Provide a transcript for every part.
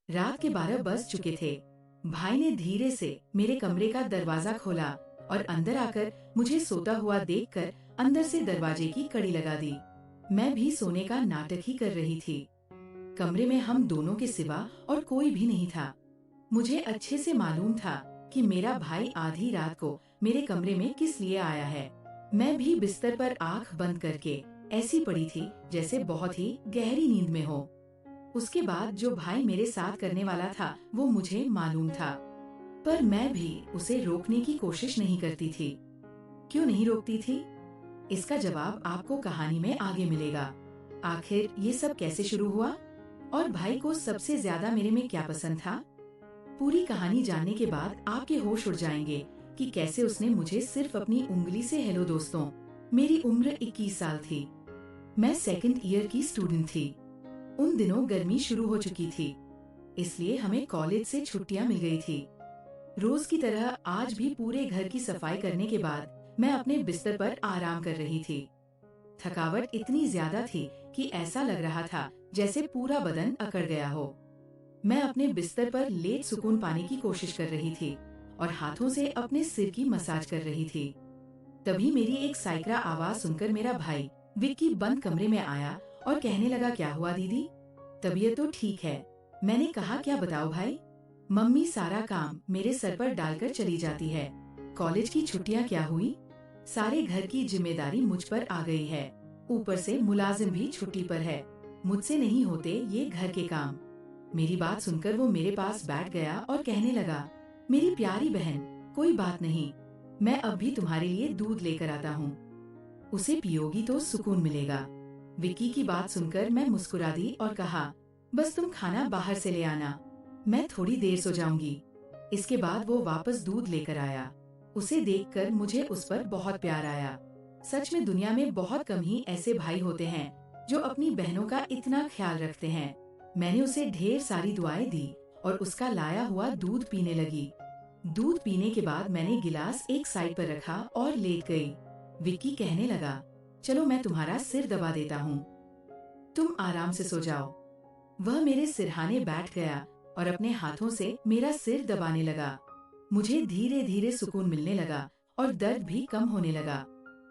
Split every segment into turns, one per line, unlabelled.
रात के 12 बज चुके थे। भाई ने धीरे से मेरे कमरे का दरवाजा खोला और अंदर आकर मुझे सोता हुआ देखकर अंदर से दरवाजे की कड़ी लगा दी। मैं भी सोने का नाटक ही कर रही थी। कमरे में हम दोनों के सिवा और कोई भी नहीं था। मुझे अच्छे से मालूम था कि मेरा भाई आधी रात को मेरे कमरे में किस लिए आया है। मैं भी बिस्तर पर आंख बंद करके ऐसी पड़ी थी जैसे बहुत ही गहरी नींद में हो। उसके बाद जो भाई मेरे साथ करने वाला था वो मुझे मालूम था, पर मैं भी उसे रोकने की कोशिश नहीं करती थी। क्यों नहीं रोकती थी? इसका जवाब आपको कहानी में आगे मिलेगा। आखिर ये सब कैसे शुरू हुआ और भाई को सबसे ज्यादा मेरे में क्या पसंद था? पूरी कहानी जानने के बाद आपके होश उड़ जाएंगे कि कैसे उसने मुझे सिर्फ अपनी उंगली से हेलो दोस्तों। मेरी उम्र 21 साल थी। मैं सेकंड ईयर की स्टूडेंट थी। उन दिनों गर्मी शुरू हो चुकी थी, इसलिए हमें कॉलेज से छुट्टियां मिल गई थी। रोज की तरह आज भी पूरे घर की सफाई करने के बाद मैं अपने बिस्तर पर आराम कर रही थी। थकावट इतनी ज्यादा थी कि ऐसा लग रहा था जैसे पूरा बदन अकड़ गया हो। मैं अपने बिस्तर पर लेट सुकून पाने की कोशिश कर रही थी और हाथों से अपने सिर की मसाज कर रही थी। तभी मेरी एक साइक्रा आवाज सुनकर मेरा भाई विक्की बंद कमरे में आया और कहने लगा, क्या हुआ दीदी, तबीयत तो ठीक है? मैंने कहा, क्या बताओ भाई? मम्मी सारा काम मेरे सर पर डालकर चली जाती है। कॉलेज की छुट्टियां क्या हुई, सारे घर की जिम्मेदारी मुझ पर आ गई है। ऊपर से मुलाजिम भी छुट्टी पर है। मुझसे नहीं होते ये घर के काम। मेरी बात सुनकर वो मेरे पास बैठ गया और कहने लगा, मेरी प्यारी बहन, कोई बात नहीं, मैं अब भी तुम्हारे लिए दूध लेकर आता हूँ। उसे पियोगी तो सुकून मिलेगा। विक्की की बात सुनकर मैं मुस्कुरा दी और कहा, बस तुम खाना बाहर से ले आना, मैं थोड़ी देर सो जाऊंगी। इसके बाद वो वापस दूध लेकर आया। उसे देखकर मुझे उस पर बहुत प्यार आया। सच में दुनिया में बहुत कम ही ऐसे भाई होते हैं जो अपनी बहनों का इतना ख्याल रखते हैं। मैंने उसे ढेर सारी दुआएं दी और उसका लाया हुआ दूध पीने लगी। दूध पीने के बाद मैंने गिलास एक साइड पर रखा और लेट गई। विक्की कहने लगा, चलो मैं तुम्हारा सिर दबा देता हूँ, तुम आराम से सो जाओ। वह मेरे सिरहाने बैठ गया और अपने हाथों से मेरा सिर दबाने लगा। मुझे धीरे धीरे सुकून मिलने लगा और दर्द भी कम होने लगा।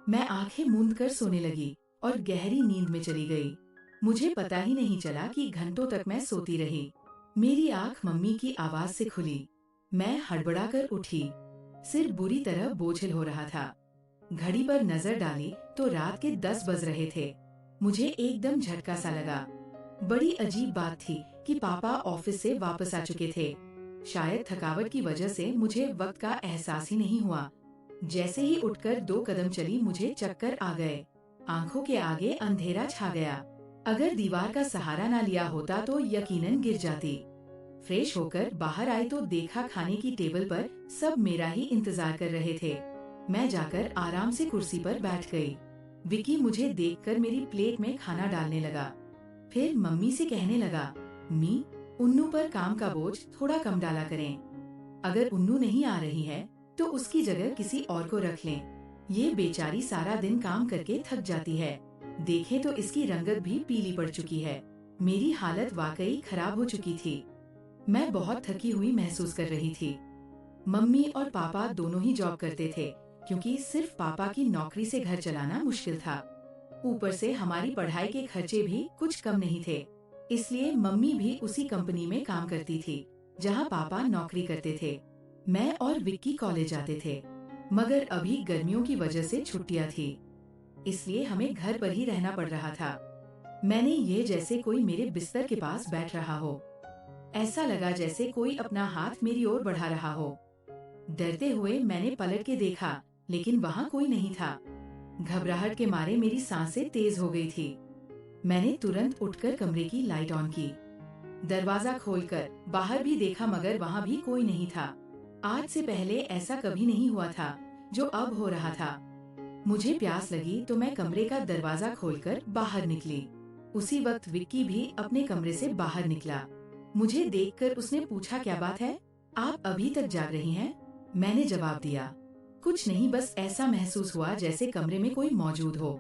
मैं आंखें मूंद कर सोने लगी और गहरी नींद में चली गई। मुझे पता ही नहीं चला कि घंटों तक मैं सोती रही। मेरी आंख मम्मी की आवाज से खुली। मैं हड़बड़ा कर उठी। सिर बुरी तरह बोझिल हो रहा था। घड़ी पर नजर डाली तो रात के 10 बज रहे थे। मुझे एकदम झटका सा लगा। बड़ी अजीब बात थी कि पापा ऑफिस से वापस आ चुके थे। शायद थकावट की वजह से मुझे वक्त का एहसास ही नहीं हुआ। जैसे ही उठकर 2 कदम चली मुझे चक्कर आ गए। आंखों के आगे अंधेरा छा गया। अगर दीवार का सहारा न लिया होता तो यकीनन गिर जाती। फ्रेश होकर बाहर आई तो देखा खाने की टेबल पर सब मेरा ही इंतजार कर रहे थे। मैं जाकर आराम से कुर्सी पर बैठ गई। विक्की मुझे देखकर मेरी प्लेट में खाना डालने लगा। फिर मम्मी से कहने लगा, मी, उन्नू पर काम का बोझ थोड़ा कम डाला करें। अगर उन्नू नहीं आ रही है तो उसकी जगह किसी और को रख लें। ये बेचारी सारा दिन काम करके थक जाती है। देखें तो इसकी रंगत भी पीली पड़ चुकी है। मेरी हालत वाकई खराब हो चुकी थी। मैं बहुत थकी हुई महसूस कर रही थी। मम्मी और पापा दोनों ही जॉब करते थे, क्योंकि सिर्फ पापा की नौकरी से घर चलाना मुश्किल था। ऊपर से हमारी पढ़ाई के खर्चे भी कुछ कम नहीं थे, इसलिए मम्मी भी उसी कंपनी में काम करती थी जहां पापा नौकरी करते थे। मैं और विक्की कॉलेज जाते थे, मगर अभी गर्मियों की वजह से छुट्टियां थी, इसलिए हमें घर पर ही रहना पड़ रहा था। मैंने ये जैसे कोई मेरे बिस्तर के पास बैठ रहा हो। ऐसा लगा जैसे कोई अपना हाथ मेरी ओर बढ़ा रहा हो। डरते हुए मैंने पलट के देखा, लेकिन वहाँ कोई नहीं था। घबराहट के मारे मेरी सांसें तेज हो गई थी। मैंने तुरंत उठकर कमरे की लाइट ऑन की। दरवाजा खोलकर बाहर भी देखा, मगर वहाँ भी कोई नहीं था। आज से पहले ऐसा कभी नहीं हुआ था जो अब हो रहा था। मुझे प्यास लगी तो मैं कमरे का दरवाजा खोलकर बाहर निकली। उसी वक्त विक्की भी अपने कमरे से बाहर निकला। मुझे देखकर उसने पूछा, क्या बात है, आप अभी तक जाग रही हैं? मैंने जवाब दिया, कुछ नहीं, बस ऐसा महसूस हुआ जैसे कमरे में कोई मौजूद हो।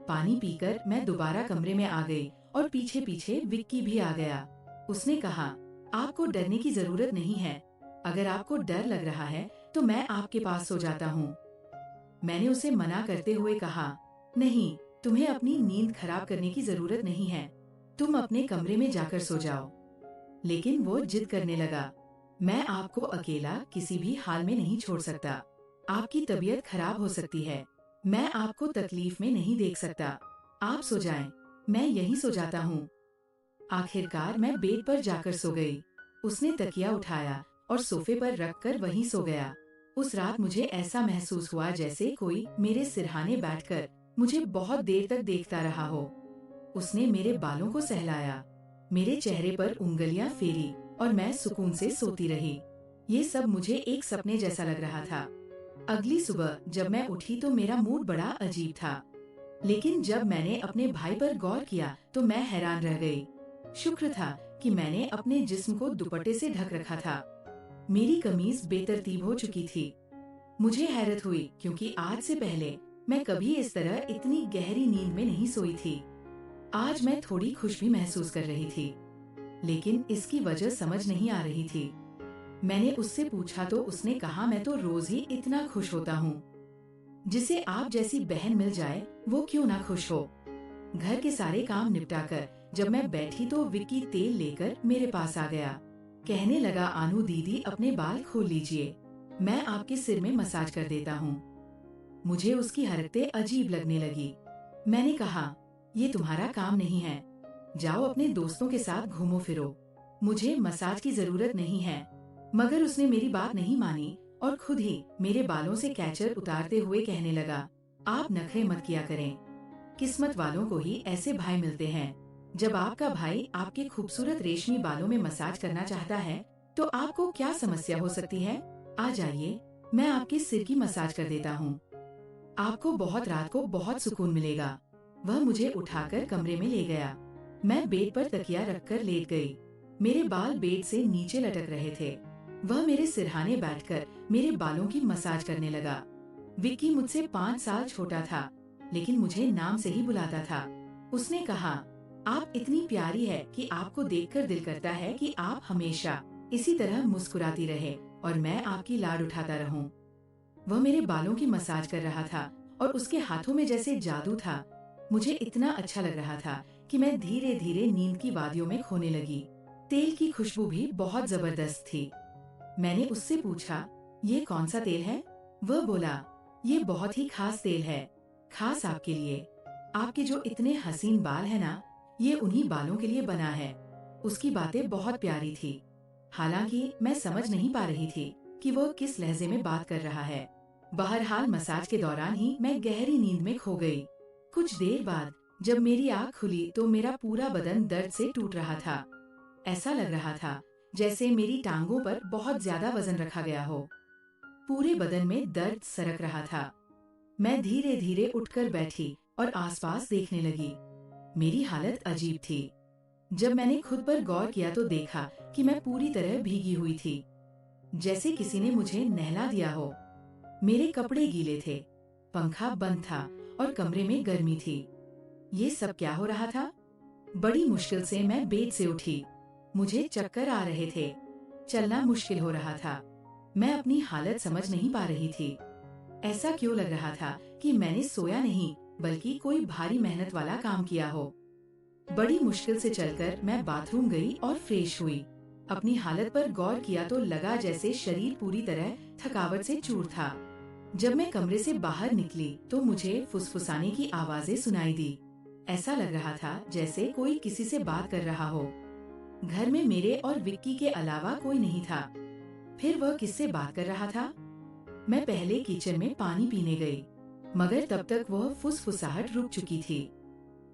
पानी पीकर मैं दोबारा कमरे में आ गई और पीछे पीछे विक्की भी आ गया। उसने कहा, आपको डरने की जरूरत नहीं है। अगर आपको डर लग रहा है तो मैं आपके पास सो जाता हूँ। मैंने उसे मना करते हुए कहा, नहीं, तुम्हें अपनी नींद खराब करने की जरूरत नहीं है। तुम अपने कमरे में जाकर सो जाओ। लेकिन वो जिद करने लगा, मैं आपको अकेला किसी भी हाल में नहीं छोड़ सकता। आपकी तबीयत खराब हो सकती है। मैं आपको तकलीफ में नहीं देख सकता। आप सो जाएं, मैं यहीं सो जाता हूँ। आखिरकार मैं बेड पर जाकर सो गई। उसने तकिया उठाया और सोफे पर रखकर वहीं सो गया। उस रात मुझे ऐसा महसूस हुआ जैसे कोई मेरे सिरहाने बैठकर मुझे बहुत देर तक देखता रहा हो। उसने मेरे बालों को सहलाया, मेरे चेहरे पर उंगलियां फेरी और मैं सुकून से सोती रही। ये सब मुझे एक सपने जैसा लग रहा था। अगली सुबह जब मैं उठी तो मेरा मूड बड़ा अजीब था। लेकिन जब मैंने अपने भाई पर गौर किया तो मैं हैरान रह गई। शुक्र था कि मैंने अपने जिस्म को दुपट्टे से ढक रखा था। मेरी कमीज बेतरतीब हो चुकी थी। मुझे हैरत हुई क्योंकि आज से पहले मैं कभी इस तरह इतनी गहरी नींद में नहीं सोई थी। आज मैं थोड़ी खुश भी महसूस कर रही थी, लेकिन इसकी वजह समझ नहीं आ रही थी। मैंने उससे पूछा तो उसने कहा, मैं तो रोज ही इतना खुश होता हूँ। जिसे आप जैसी बहन मिल जाए वो क्यों ना खुश हो। घर के सारे काम निपटाकर जब मैं बैठी तो विक्की तेल लेकर मेरे पास आ गया। कहने लगा, आनू दीदी अपने बाल खोल लीजिए, मैं आपके सिर में मसाज कर देता हूँ। मुझे उसकी हरकतें अजीब लगने लगी। मैंने कहा, ये तुम्हारा काम नहीं है, जाओ अपने दोस्तों के साथ घूमो फिरो, मुझे मसाज की जरूरत नहीं है। मगर उसने मेरी बात नहीं मानी और खुद ही मेरे बालों से कैचर उतारते हुए कहने लगा, आप नखरे मत किया करें, किस्मत वालों को ही ऐसे भाई मिलते हैं। जब आपका भाई आपके खूबसूरत रेशमी बालों में मसाज करना चाहता है तो आपको क्या समस्या हो सकती है। आ जाइए, मैं आपके सिर की मसाज कर देता हूँ। आपको बहुत रात को बहुत सुकून मिलेगा। वह मुझे उठाकर कमरे में ले गया। मैं बेड पर तकिया रखकर लेट गई। मेरे बाल बेड से नीचे लटक रहे थे। वह मेरे सिरहाने बैठकर मेरे बालों की मसाज करने लगा। विक्की मुझसे 5 साल छोटा था, लेकिन मुझे नाम से ही बुलाता था। उसने कहा, आप इतनी प्यारी है कि आपको देखकर दिल करता है कि आप हमेशा इसी तरह मुस्कुराती रहे और मैं आपकी लाड उठाता रहूं। वह मेरे बालों की मसाज कर रहा था और उसके हाथों में जैसे जादू था। मुझे इतना अच्छा लग रहा था कि मैं धीरे धीरे नींद की वादियों में खोने लगी। तेल की खुशबू भी बहुत जबरदस्त थी। मैंने उससे पूछा, ये कौन सा तेल है? वह बोला, ये बहुत ही खास तेल है, खास आपके लिए। आपके जो इतने हसीन बाल है ना, ये उन्हीं बालों के लिए बना है। उसकी बातें बहुत प्यारी थी। हालांकि मैं समझ नहीं पा रही थी कि वह किस लहजे में बात कर रहा है। बहरहाल मसाज के दौरान ही मैं गहरी नींद में खो गई। कुछ देर बाद जब मेरी आँख खुली तो मेरा पूरा बदन दर्द से टूट रहा था। ऐसा लग रहा था जैसे मेरी टांगों पर बहुत ज्यादा वजन रखा गया हो। पूरे बदन में दर्द सरक रहा था। मैं धीरे धीरे उठकर बैठी और आसपास देखने लगी। मेरी हालत अजीब थी। जब मैंने खुद पर गौर किया तो देखा कि मैं पूरी तरह भीगी हुई थी, जैसे किसी ने मुझे नहला दिया हो। मेरे कपड़े गीले थे, पंखा बंद था और कमरे में गर्मी थी। ये सब क्या हो रहा था? बड़ी मुश्किल से मैं बेड से उठी। मुझे चक्कर आ रहे थे, चलना मुश्किल हो रहा था। मैं अपनी हालत समझ नहीं पा रही थी। ऐसा क्यों लग रहा था कि मैंने सोया नहीं बल्कि कोई भारी मेहनत वाला काम किया हो। बड़ी मुश्किल से चलकर मैं बाथरूम गई और फ्रेश हुई। अपनी हालत पर गौर किया तो लगा जैसे शरीर पूरी तरह थकावट से चूर था। जब मैं कमरे से बाहर निकली तो मुझे फुसफुसाने की आवाजें सुनाई दी। ऐसा लग रहा था जैसे कोई किसी से बात कर रहा हो। घर में मेरे और विक्की के अलावा कोई नहीं था। फिर वह किससे बात कर रहा था? मैं पहले किचन में पानी पीने गई, मगर तब तक वह फुसफुसाहट रुक चुकी थी।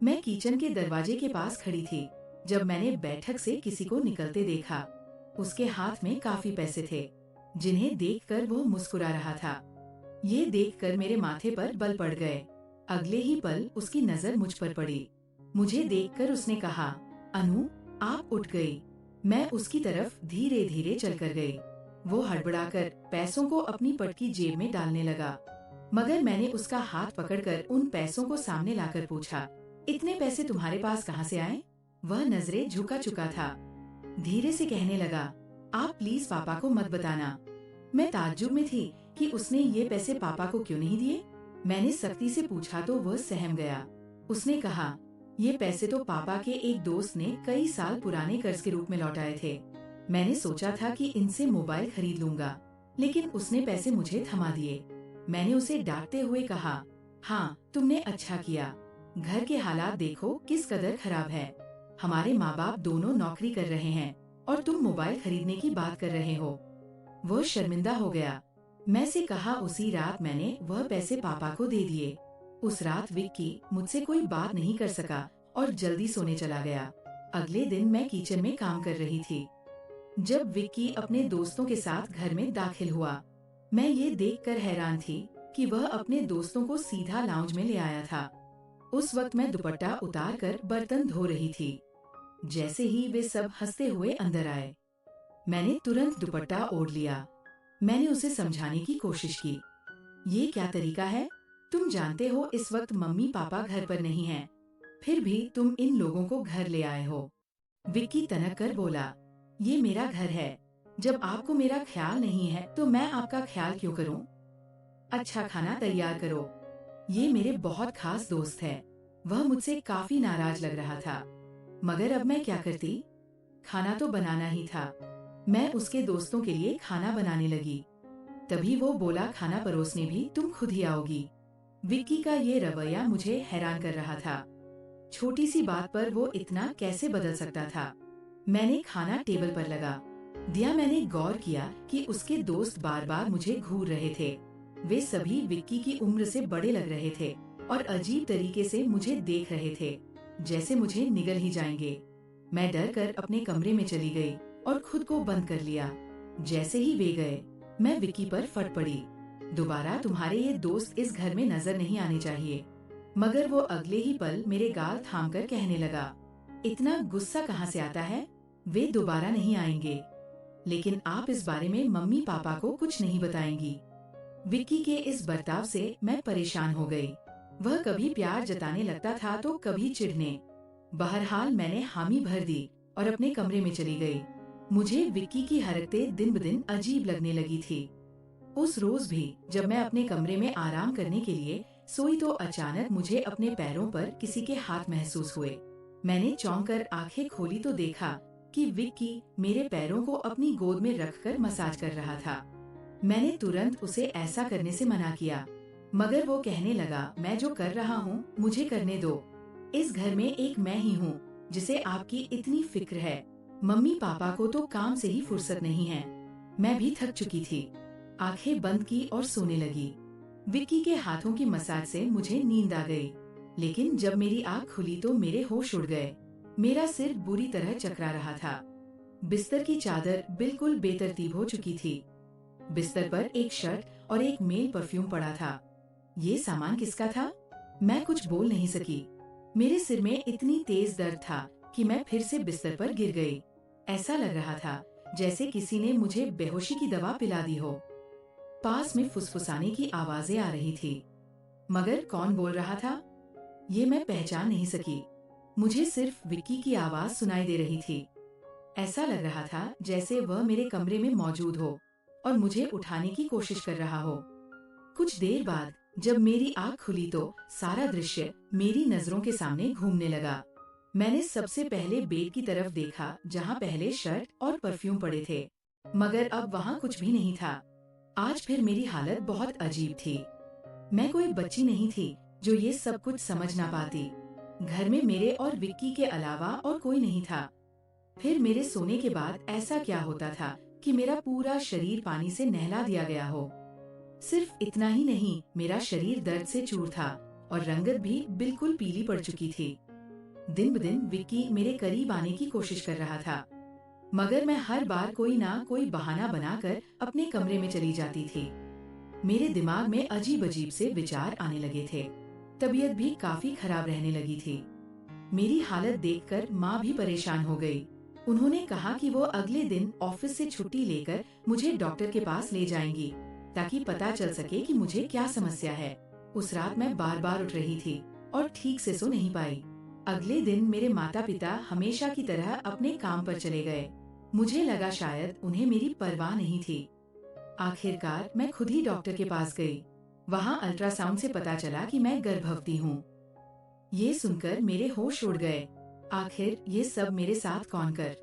मैं किचन के दरवाजे के पास खड़ी थी जब मैंने बैठक से किसी को निकलते देखा। उसके हाथ में काफी पैसे थे, जिन्हें देखकर वो मुस्कुरा रहा था। ये देखकर मेरे माथे पर बल पड़ गए। अगले ही पल उसकी नजर मुझ पर पड़ी। मुझे देखकर उसने कहा, अनु, आप उठ गई। मैं उसकी तरफ धीरे धीरे चलकर गई। वो हड़बड़ाकर पैसों को अपनी पटकी जेब में डालने लगा, मगर मैंने उसका हाथ पकड़कर उन पैसों को सामने लाकर पूछा, इतने पैसे तुम्हारे पास कहाँ से आए? वह नजरें झुका चुका था। धीरे से कहने लगा, आप प्लीज पापा को मत बताना। मैं ताज्जुब में थी कि उसने ये पैसे पापा को क्यों नहीं दिए। मैंने सख्ती से पूछा तो वह सहम गया। उसने कहा, ये पैसे तो पापा के एक दोस्त ने कई साल पुराने कर्ज के रूप में लौटाए थे। मैंने सोचा था कि इनसे मोबाइल खरीद लूंगा, लेकिन उसने पैसे मुझे थमा दिए। मैंने उसे डांटते हुए कहा, हाँ तुमने अच्छा किया। घर के हालात देखो किस कदर खराब है। हमारे माँ बाप दोनों नौकरी कर रहे हैं और तुम मोबाइल खरीदने की बात कर रहे हो। वो शर्मिंदा हो गया। मैं से कहा, उसी रात मैंने वह पैसे पापा को दे दिए। उस रात विक्की मुझसे कोई बात नहीं कर सका और जल्दी सोने चला गया। अगले दिन मैं किचन में काम कर रही थी जब विक्की अपने दोस्तों के साथ घर में दाखिल हुआ। मैं ये देखकर हैरान थी कि वह अपने दोस्तों को सीधा लाउंज में ले आया था। उस वक्त मैं दुपट्टा उतार कर बर्तन धो रही थी। जैसे ही वे सब हंसते हुए अंदर आए, मैंने तुरंत दुपट्टा ओढ़ लिया। मैंने उसे समझाने की कोशिश की, ये क्या तरीका है? तुम जानते हो इस वक्त मम्मी पापा घर पर नहीं हैं, फिर भी तुम इन लोगों को घर ले आए हो। विक्की तनक कर बोला, ये मेरा घर है। जब आपको मेरा ख्याल नहीं है तो मैं आपका ख्याल क्यों करूं? अच्छा खाना तैयार करो। ये मेरे बहुत खास दोस्त है। वह मुझसे काफी नाराज लग रहा था, मगर अब मैं क्या करती? खाना तो बनाना ही था। मैं उसके दोस्तों के लिए खाना बनाने लगी। तभी वो बोला, खाना परोसने भी तुम खुद ही आओगी। विक्की का ये रवैया मुझे हैरान कर रहा था। छोटी सी बात पर वो इतना कैसे बदल सकता था? मैंने खाना टेबल पर लगा दिया। मैंने गौर किया कि उसके दोस्त बार बार मुझे घूर रहे थे। वे सभी विक्की की उम्र से बड़े लग रहे थे और अजीब तरीके से मुझे देख रहे थे, जैसे मुझे निगल ही जाएंगे। मैं डर कर अपने कमरे में चली गई और खुद को बंद कर लिया। जैसे ही वे गए, मैं विक्की पर फट पड़ी। दोबारा तुम्हारे ये दोस्त इस घर में नजर नहीं आने चाहिए। मगर वो अगले ही पल मेरे गाल थामकर कहने लगा, इतना गुस्सा कहाँ से आता है? वे दोबारा नहीं आएंगे। लेकिन आप इस बारे में मम्मी पापा को कुछ नहीं बताएंगी। विक्की के इस बर्ताव से मैं परेशान हो गई। वह कभी प्यार जताने लगता था तो कभी चिढ़ने। बहरहाल मैंने हामी भर दी और अपने कमरे में चली गई। मुझे विक्की की हरकतें दिन ब दिन अजीब लगने लगी थी। उस रोज भी जब मैं अपने कमरे में आराम करने के लिए सोई तो अचानक मुझे अपने पैरों पर किसी के हाथ महसूस हुए। मैंने चौंक कर आंखें खोली तो देखा कि विक्की मेरे पैरों को अपनी गोद में रखकर मसाज कर रहा था। मैंने तुरंत उसे ऐसा करने से मना किया, मगर वो कहने लगा, मैं जो कर रहा हूँ मुझे करने दो। इस घर में एक मैं ही हूँ जिसे आपकी इतनी फिक्र है। मम्मी पापा को तो काम से ही फुर्सत नहीं है। मैं भी थक चुकी थी। आंखें बंद की और सोने लगी। विक्की के हाथों की मसाज से मुझे नींद आ गई, लेकिन जब मेरी आँख खुली तो मेरे होश उड़ गए। मेरा सिर बुरी तरह चकरा रहा था। बिस्तर की चादर बिल्कुल बेतरतीब हो चुकी थी। बिस्तर पर एक शर्ट और एक मेल परफ्यूम पड़ा था। ये सामान किसका था? मैं कुछ बोल नहीं सकी। मेरे सिर में इतनी तेज दर्द था कि मैं फिर से बिस्तर पर गिर गई। ऐसा लग रहा था जैसे किसी ने मुझे बेहोशी की दवा पिला दी हो। पास में फुसफुसाने की आवाजें आ रही थी, मगर कौन बोल रहा था ये मैं पहचान नहीं सकी। मुझे सिर्फ विक्की की आवाज सुनाई दे रही थी। ऐसा लग रहा था जैसे वह मेरे कमरे में मौजूद हो और मुझे उठाने की कोशिश कर रहा हो। कुछ देर बाद जब मेरी आँख खुली तो सारा दृश्य मेरी नजरों के सामने घूमने लगा। मैंने सबसे पहले बेड की तरफ देखा जहाँ पहले शर्ट और परफ्यूम पड़े थे, मगर अब वहाँ कुछ भी नहीं था। आज फिर मेरी हालत बहुत अजीब थी। मैं कोई बच्ची नहीं थी जो ये सब कुछ समझ ना पाती। घर में मेरे और विक्की के अलावा और कोई नहीं था। फिर मेरे सोने के बाद ऐसा क्या होता था कि मेरा पूरा शरीर पानी से नहला दिया गया हो। सिर्फ इतना ही नहीं, मेरा शरीर दर्द से चूर था और रंगत भी बिल्कुल पीली पड़ चुकी थी। दिन ब दिन विक्की मेरे करीब आने की कोशिश कर रहा था, मगर मैं हर बार कोई ना कोई बहाना बनाकर अपने कमरे में चली जाती थी। मेरे दिमाग में अजीब अजीब से विचार आने लगे थे। तबीयत भी काफी खराब रहने लगी थी। मेरी हालत देखकर माँ भी परेशान हो गई। उन्होंने कहा कि वो अगले दिन ऑफिस से छुट्टी लेकर मुझे डॉक्टर के पास ले जाएंगी ताकि पता चल सके कि मुझे क्या समस्या है। उस रात मैं बार बार उठ रही थी और ठीक से सो नहीं पाई। अगले दिन मेरे माता पिता हमेशा की तरह अपने काम पर चले गए। मुझे लगा शायद उन्हें मेरी परवाह नहीं थी। आखिरकार मैं खुद ही डॉक्टर के पास गई। वहाँ अल्ट्रासाउंड से पता चला कि मैं गर्भवती हूँ। ये सुनकर मेरे होश उड़ गए। आखिर ये सब मेरे साथ कौन कर